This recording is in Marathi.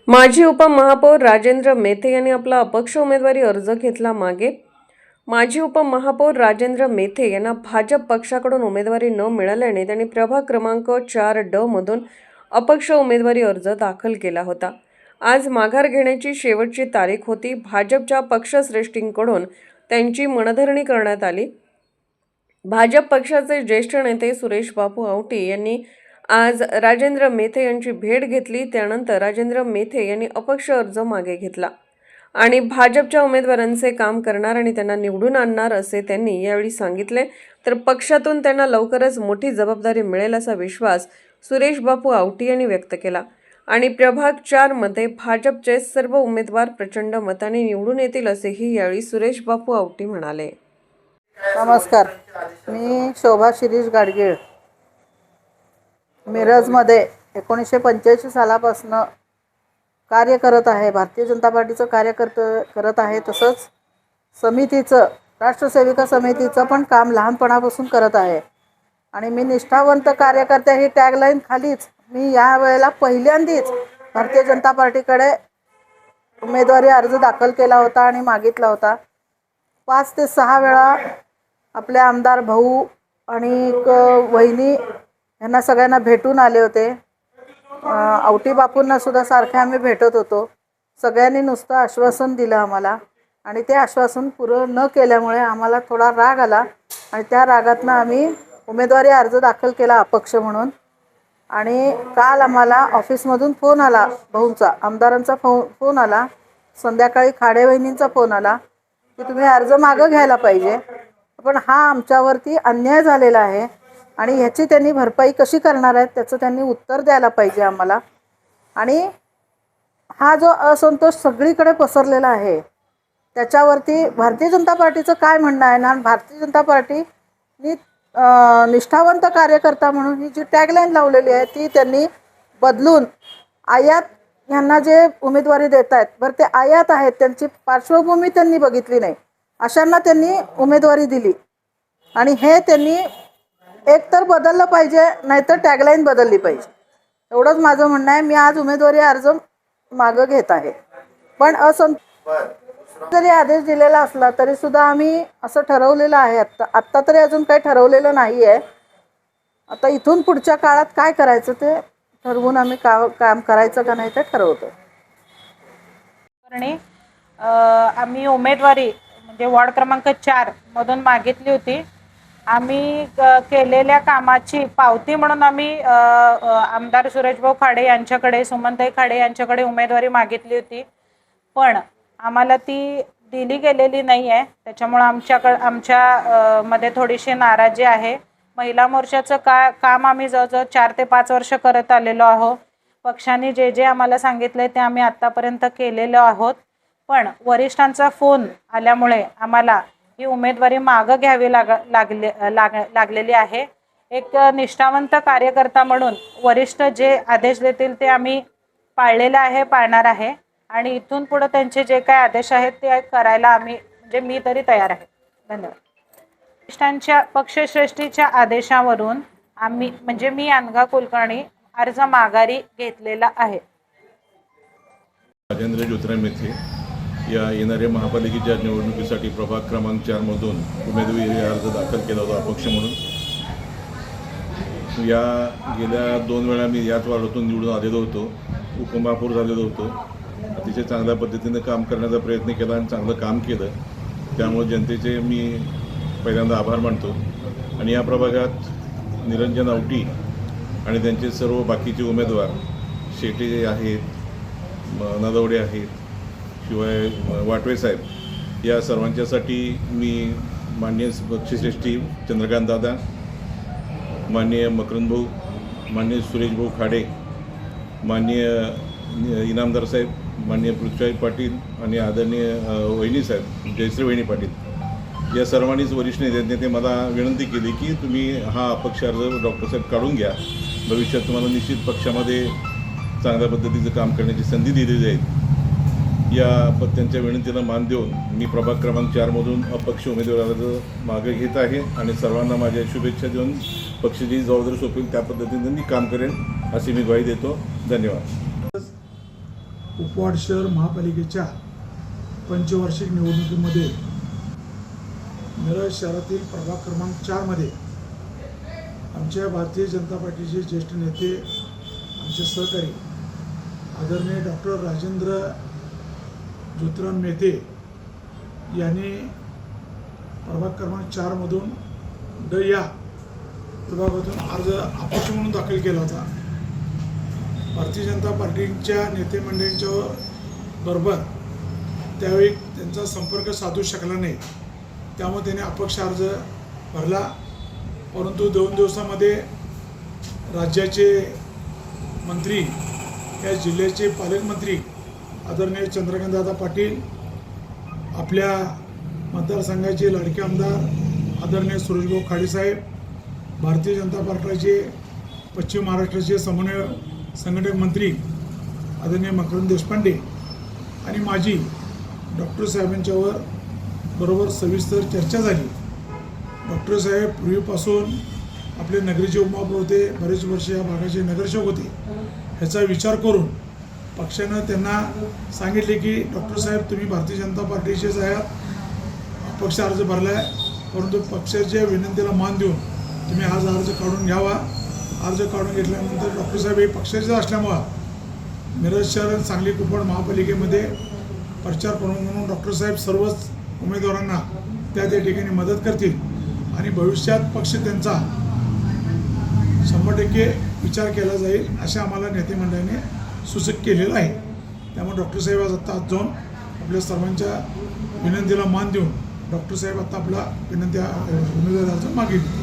माजी उपमहापौर राजेंद्र मेथे यांनी आपला अपक्ष उमेदवारी अर्ज घेतला मागे. माजी उपमहापौर राजेंद्र मेथे यांना भाजप पक्षाकडून उमेदवारी न मिळाल्याने त्यांनी प्रभाग क्रमांक 4D मधून अपक्ष उमेदवारी अर्ज दाखल केला होता. आज माघार घेण्याची शेवटची तारीख होती. भाजपच्या पक्षश्रेष्ठींकडून त्यांची मनधरणी करण्यात आली. भाजप पक्षाचे ज्येष्ठ नेते सुरेश बापू आवटी यांनी आज राजेंद्र मेथे यांची भेट घेतली. त्यानंतर राजेंद्र मेथे यांनी अपक्ष अर्ज मागे घेतला आणि भाजपच्या उमेदवारांचे काम करणार आणि त्यांना निवडून आणणार असे त्यांनी यावेळी सांगितले. तर पक्षातून त्यांना लवकरच मोठी जबाबदारी मिळेल असा विश्वास सुरेश बापू आवटी यांनी व्यक्त केला आणि प्रभाग 4 मध्ये भाजपचे सर्व उमेदवार प्रचंड मताने निवडून येतील असेही यावेळी सुरेश बापू आवटी म्हणाले. नमस्कार, मी शोभा शिरीष गाडगीळ मिरजमध्ये 1985 सालापासून कार्य करत आहे. भारतीय जनता पार्टीचं कार्य करत आहे. तसंच समितीचं, राष्ट्रसेविका समितीचं पण काम लहानपणापासून करत आहे आणि मी निष्ठावंत कार्यकर्ते ही टॅगलाईन खालीच मी यावेळेला पहिल्यांदाच भारतीय जनता पार्टीकडे उमेदवारी अर्ज दाखल केला होता आणि मागितला होता. 5 ते 6 वेळा आपले आमदार भाऊ आणि वहिनी यांना सगळ्यांना भेटून आले होते. आवटी बापूंना सुद्धा सारखे आम्ही भेटत होतो. सगळ्यांनी नुसतं आश्वासन दिलं आम्हाला आणि ते आश्वासन पुरं न केल्यामुळे आम्हाला थोडा राग आला आणि त्या रागातनं आम्ही उमेदवारी अर्ज दाखल केला अपक्ष म्हणून. आणि काल आम्हाला ऑफिसमधून फोन आला, भाऊंचा, आमदारांचा फोन आला, संध्याकाळी खाडे वहिनींचा फोन आला की तुम्ही अर्ज मागं घ्यायला पाहिजे, पण हा आमच्यावरती अन्याय झालेला आहे आणि ह्याची त्यांनी भरपाई कशी करणार आहेत त्याचं त्यांनी उत्तर द्यायला पाहिजे आम्हाला. आणि हा जो असंतोष सगळीकडे पसरलेला आहे त्याच्यावरती भारतीय जनता पार्टीचं काय म्हणणं आहे ना, भारतीय जनता पार्टीनी निष्ठावंत कार्यकर्ता म्हणून ही जी टॅगलाईन लावलेली आहे ती त्यांनी बदलून आयात ह्यांना जे उमेदवारी देत आहेत, बरं ते आयात आहेत, त्यांची पार्श्वभूमी त्यांनी बघितली नाही, अशांना त्यांनी उमेदवारी दिली. आणि हे त्यांनी एकतर बदललं पाहिजे, नाहीतर टॅगलाईन बदलली पाहिजे. एवढंच माझं म्हणणं आहे. मी आज उमेदवारी अर्ज मागं घेत आहे. पण जरी आदेश दिलेला असला तरी सुद्धा आम्ही असं ठरवलेलं आहे, आत्ता तरी अजून काही ठरवलेलं नाही आहे. आता इथून पुढच्या काळात काय करायचं ते ठरवून आम्ही काम करायचं का नाही ते ठरवतो. आम्ही उमेदवारी म्हणजे वॉर्ड क्रमांक 4 मधून मागितली होती. आम्ही केलेल्या कामाची पावती म्हणून आम्ही आमदार सुरेशभाऊ खाडे यांच्याकडे, सुमनताई खाडे यांच्याकडे उमेदवारी मागितली होती, पण आम्हाला ती दिली गेलेली नाही आहे. त्याच्यामुळे आमच्या मध्ये थोडीशी नाराजी आहे. महिला मोर्चाचं काम आम्ही जवळजवळ 4 ते 5 वर्ष करत आलेलो आहोत. पक्षाने जे जे आम्हाला सांगितलं ते आम्ही आत्तापर्यंत केलेलो आहोत. पण वरिष्ठांचा फोन आल्यामुळे आम्हाला ही उमेदवारी मागं घ्यावी लागलेली आहे. एक निष्ठावंत कार्यकर्ता म्हणून वरिष्ठ जे आदेश देतील ते आम्ही पाळलेलं आहे, पाळणार आहे आणि इथून पुढे त्यांचे जे काय आदेश आहेत ते करायला आम्ही, म्हणजे मी तरी तयार आहे. धन्यवाद. वरिष्ठांच्या पक्षश्रेष्ठीच्या आदेशावरून आम्ही, म्हणजे मी अनघा कुलकर्णी, अर्ज माघारी घेतलेला आहे. राजेंद्र ज्योतिराव मेथे या येणाऱ्या महापालिकेच्या निवडणुकीसाठी प्रभाग क्रमांक 4 मधून उमेदवारी अर्ज दाखल केला होता अपक्ष म्हणून. या गेल्या 2 वेळा मी याच वार्डातून निवडून आलेलो होतो, उपमहापौर झालेलो होतो. अतिशय चांगल्या पद्धतीने काम करण्याचा प्रयत्न केला आणि चांगलं काम केलं. त्यामुळे जनतेचे मी पहिल्यांदा आभार मानतो. आणि या प्रभागात निरंजन आवटी आणि त्यांचे सर्व बाकीचे उमेदवार, शेटे आहेत, नदवडे आहेत, शिवाय वाटवे साहेब, या सर्वांच्यासाठी मी माननीय पक्षश्रेष्ठी चंद्रकांत दादा, माननीय मकरंद भाऊ, माननीय सुरेश भाऊ खाडे, माननीय इनामदार साहेब, माननीय पृथ्वीराज पाटील आणि आदरणीय वहिनी साहेब जयश्री वहिनी पाटील, या सर्वांनीच वरिष्ठ नेते मला विनंती केली की तुम्ही हा अपक्ष अर्ज डॉक्टरसाहेब काढून घ्या. भविष्यात तुम्हाला निश्चित पक्षामध्ये चांगल्या पद्धतीचं काम करण्याची संधी दिली जाईल. या त्यांच्या विनंतीला मान देऊन मी प्रभाग क्रमांक 4 मधून अपक्ष उमेदवार अर्ज मागे घेत आहे आणि सर्वांना माझ्या शुभेच्छा देऊन पक्षाची जबाबदारी सोपेल त्या पद्धतीने मी काम करेन अशी मी ग्वाही देतो. धन्यवाद. कुपवाड शहर महापालिकेच्या पंचवार्षिक निवडणुकीमध्ये मिरज शहरातील प्रभाग क्रमांक 4 मध्ये आमच्या भारतीय जनता पार्टीचे ज्येष्ठ नेते, आमचे सहकारी आदरणीय डॉक्टर राजेंद्र ज्योतिराम मेथे यांनी प्रभाग क्रमांक 4 मधून ड या विभागातून अर्ज अपक्ष म्हणून दाखल केला होता. भारतीय जनता पार्टीच्या नेते मंडळींच्या बरोबर त्यावेळी त्यांचा संपर्क साधू शकला नाही, त्यामुळे त्यांनी अपक्ष अर्ज भरला. परंतु 2 दिवसामध्ये राज्याचे मंत्री, या जिल्ह्याचे पालकमंत्री आदरणीय चंद्रकांतदादा पाटील, आपल्या मतदारसंघाचे लाडके आमदार आदरणीय सुरेशभाऊ खाडेसाहेब, भारतीय जनता पार्टीचे पश्चिम महाराष्ट्राचे समन्वय संघटक मंत्री आदरणीय मकरंद देशपांडे आणि माझी डॉक्टर साहेबांच्यावर बरोबर सविस्तर चर्चा झाली. डॉक्टर साहेब पूर्वीपासून आपले नगरीचे उपमहापौर होते, बरेच वर्ष या भागाचे नगरसेवक होते. ह्याचा विचार करून पक्षानं त्यांना सांगितले की डॉक्टर साहेब, तुम्ही भारतीय जनता पार्टीचेच आहात, अपक्ष अर्ज भरला आहे, परंतु पक्षाच्या विनंतीला मान देऊन तुम्ही आज अर्ज काढून घ्यावा. अर्ज काढून घेतल्यानंतर डॉक्टर साहेब हे पक्षाचे असल्यामुळं मिरज शहर सांगली कुपवाड महापालिकेमध्ये प्रचार प्रमुख म्हणून डॉक्टर साहेब सर्वच उमेदवारांना त्या ठिकाणी मदत करतील आणि भविष्यात पक्ष त्यांचा 100% विचार केला जाईल असे आम्हाला नेते मंडळाने सूचित केलेलं आहे. त्यामुळे डॉक्टर साहेब आज आत्ता जाऊन आपल्या सर्वांच्या विनंतीला मान देऊन डॉक्टर साहेब आता आपला विनंती उमेदवारी अर्ज मागितली.